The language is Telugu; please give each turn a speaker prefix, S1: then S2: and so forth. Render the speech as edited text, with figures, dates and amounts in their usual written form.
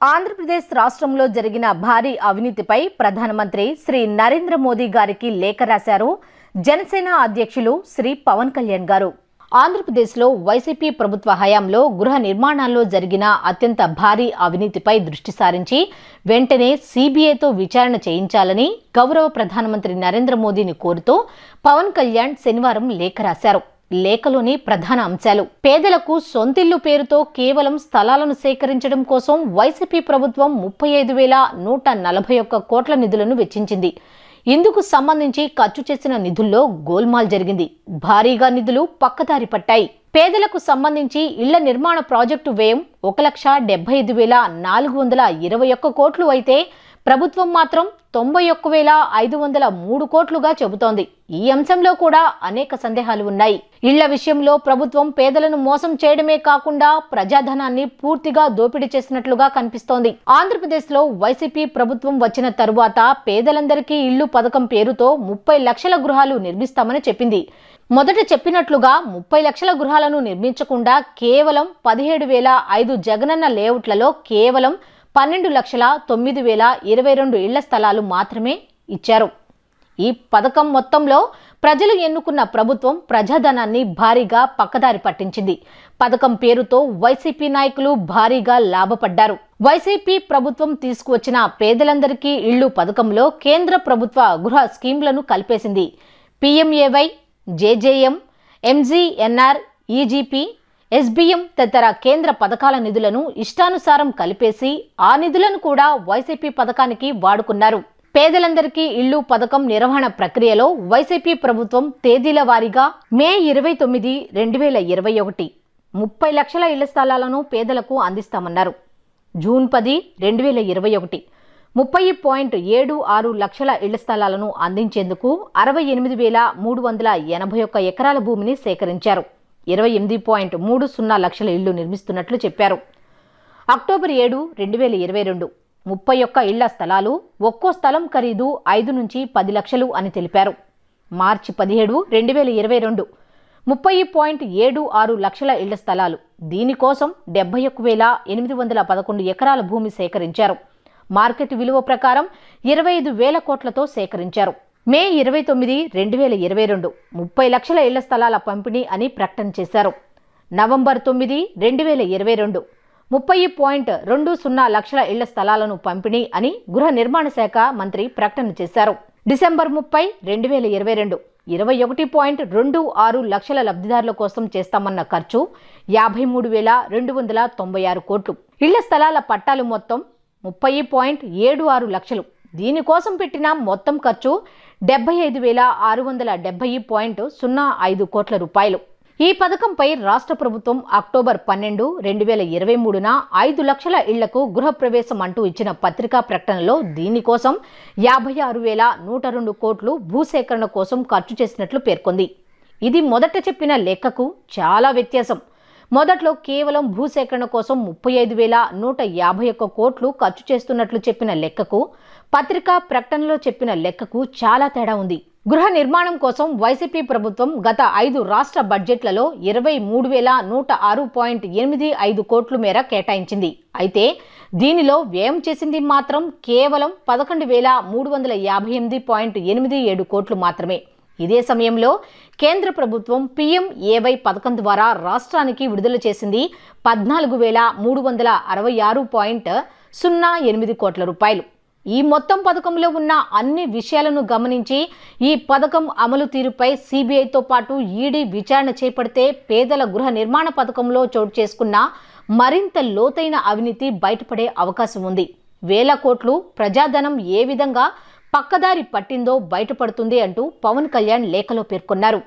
S1: ఆంధ్రప్రదేశ్ రాష్ట్రంలో జరిగిన భారీ అవినీతిపై ప్రధానమంత్రి శ్రీ నరేంద్ర మోదీ గారికి లేఖ రాశారు జనసేన అధ్యక్షులు శ్రీ పవన్ కళ్యాణ్ గారు. ఆంధ్రప్రదేశ్లో వైసీపీ ప్రభుత్వ హయాంలో గృహ నిర్మాణాల్లో జరిగిన అత్యంత భారీ అవినీతిపై దృష్టి సారించి వెంటనే సీబీఐతో విచారణ చేయించాలని గౌరవ ప్రధానమంత్రి నరేంద్ర మోదీని కోరుతూ పవన్ కళ్యాణ్ శనివారం లేఖ రాశారు. లేఖలోని ప్రధాన అంశాలు: పేదలకు సొంతిల్లు పేరుతో కేవలం స్థలాలను సేకరించడం కోసం వైసీపీ ప్రభుత్వం 35,141 కోట్ల నిధులను వెచ్చించింది. ఇందుకు సంబంధించి ఖర్చు చేసిన నిధుల్లో గోల్మాల్ జరిగింది. భారీగా నిధులు పక్కదారి పట్టాయి. పేదలకు సంబంధించి ఇళ్ల నిర్మాణ ప్రాజెక్టు వ్యయం 1,75,421 కోట్లు అయితే ప్రభుత్వం మాత్రం 91,503 కోట్లుగా చెబుతోంది. ఈ అంశంలో కూడా అనేక సందేహాలు ఉన్నాయి. ఇళ్ల విషయంలో ప్రభుత్వం పేదలను మోసం చేయడమే కాకుండా ప్రజాధనాన్ని పూర్తిగా దోపిడీ చేసినట్లుగా కనిపిస్తోంది. ఆంధ్రప్రదేశ్లో వైసీపీ ప్రభుత్వం వచ్చిన తరువాత పేదలందరికీ ఇళ్లు పథకం పేరుతో 30 లక్షల గృహాలు నిర్మిస్తామని చెప్పింది. మొదట చెప్పినట్లుగా 30 లక్షల గృహాలను నిర్మించకుండా కేవలం 17,005 జగనన్న లేఅవుట్లలో కేవలం 12,09,022 ఇళ్ల స్థలాలు మాత్రమే ఇచ్చారు. ఈ పథకం మొత్తంలో ప్రజలు ఎన్నుకున్న ప్రభుత్వం ప్రజాధనాన్ని భారీగా పక్కదారి పట్టించింది. పథకం పేరుతో వైసీపీ నాయకులు భారీగా లాభపడ్డారు. వైసీపీ ప్రభుత్వం తీసుకువచ్చిన పేదలందరికీ ఇళ్లు పథకంలో కేంద్ర ప్రభుత్వ గృహ స్కీంలను కలిపేసింది. PMAY, JJM, MGNR, EGP, SBM తదితర కేంద్ర పథకాల నిధులను ఇష్టానుసారం కలిపేసి ఆ నిధులను కూడా వైసీపీ పథకానికి వాడుకున్నారు. పేదలందరికీ ఇళ్లు పథకం నిర్వహణ ప్రక్రియలో వైసీపీ ప్రభుత్వం తేదీల వారీగా మే 29, 2021 30 లక్షల ఇళ్ల స్థలాలను పేదలకు అందిస్తామన్నారు. జూన్ 10, 2021 30.76 లక్షల ఇళ్ల స్థలాలను అందించేందుకు 68,381 ఎకరాల భూమిని సేకరించారు. 28.30 లక్షల ఇళ్లు నిర్మిస్తున్నట్లు చెప్పారు. అక్టోబర్ 7, 2022 31 ఇళ్ల స్థలాలు, ఒక్కో స్థలం ఖరీదు 5 నుంచి 10 లక్షలు అని తెలిపారు. మార్చి 17, 2022 30.76 లక్షల ఇళ్ల స్థలాలు. దీనికోసం 71,811 ఎకరాల భూమి సేకరించారు. మార్కెట్ విలువ ప్రకారం 25,000 కోట్లతో సేకరించారు. మే 29, 2022 30 లక్షల ఇళ్ల స్థలాల పంపిణీ అని ప్రకటన చేశారు. నవంబర్ 9, 2022 30.20 లక్షల ఇళ్ల స్థలాలను పంపిణీ అని గృహ నిర్మాణ శాఖ మంత్రి ప్రకటన చేశారు. డిసెంబర్ 30, 2022 21.26 లక్షల లబ్ధిదారుల కోసం చేస్తామన్న ఖర్చు 53,296 కోట్లు. ఇళ్ల స్థలాల పట్టాలు మొత్తం 30.76 లక్షలు. దీనికోసం పెట్టిన మొత్తం ఖర్చు 75,670.05 కోట్ల రూపాయలు. ఈ పథకంపై రాష్ట్ర ప్రభుత్వం అక్టోబర్ 12, 2023న 5 లక్షల ఇళ్లకు గృహప్రవేశం అంటూ ఇచ్చిన పత్రికా ప్రకటనలో దీనికోసం 56,102 కోట్లు భూసేకరణ కోసం ఖర్చు చేసినట్లు పేర్కొంది. ఇది మొదట చెప్పిన లెక్కకు చాలా వ్యత్యాసం. మొదట్లో కేవలం భూసేకరణ కోసం 35,151 కోట్లు ఖర్చు చేస్తున్నట్లు చెప్పిన లెక్కకు, పత్రికా ప్రకటనలో చెప్పిన లెక్కకు చాలా తేడా ఉంది. గృహ నిర్మాణం కోసం వైసీపీ ప్రభుత్వం గత 5 రాష్ట్ర బడ్జెట్లలో 23,106.85 కోట్ల మేర కేటాయించింది. అయితే దీనిలో వ్యయం చేసింది మాత్రం కేవలం 11,358.87 కోట్లు మాత్రమే. ఇదే సమయంలో కేంద్ర ప్రభుత్వం పీఎంఏవై పథకం ద్వారా రాష్ట్రానికి విడుదల చేసింది 14,366.08 కోట్ల రూపాయలు. ఈ మొత్తం పథకంలో ఉన్న అన్ని విషయాలను గమనించి ఈ పథకం అమలు తీరుపై సీబీఐతో పాటు ఈడీ విచారణ చేపడితే పేదల గృహ నిర్మాణ పథకంలో చోటు చేసుకున్న మరింత లోతైన అవినీతి బయటపడే అవకాశం ఉంది. వేల కోట్లు ప్రజాధనం ఏ విధంగా పక్కదారి పట్టిందో బయటపడుతుంది అంటూ పవన్ కళ్యాణ్ లేఖలో పేర్కొన్నారు.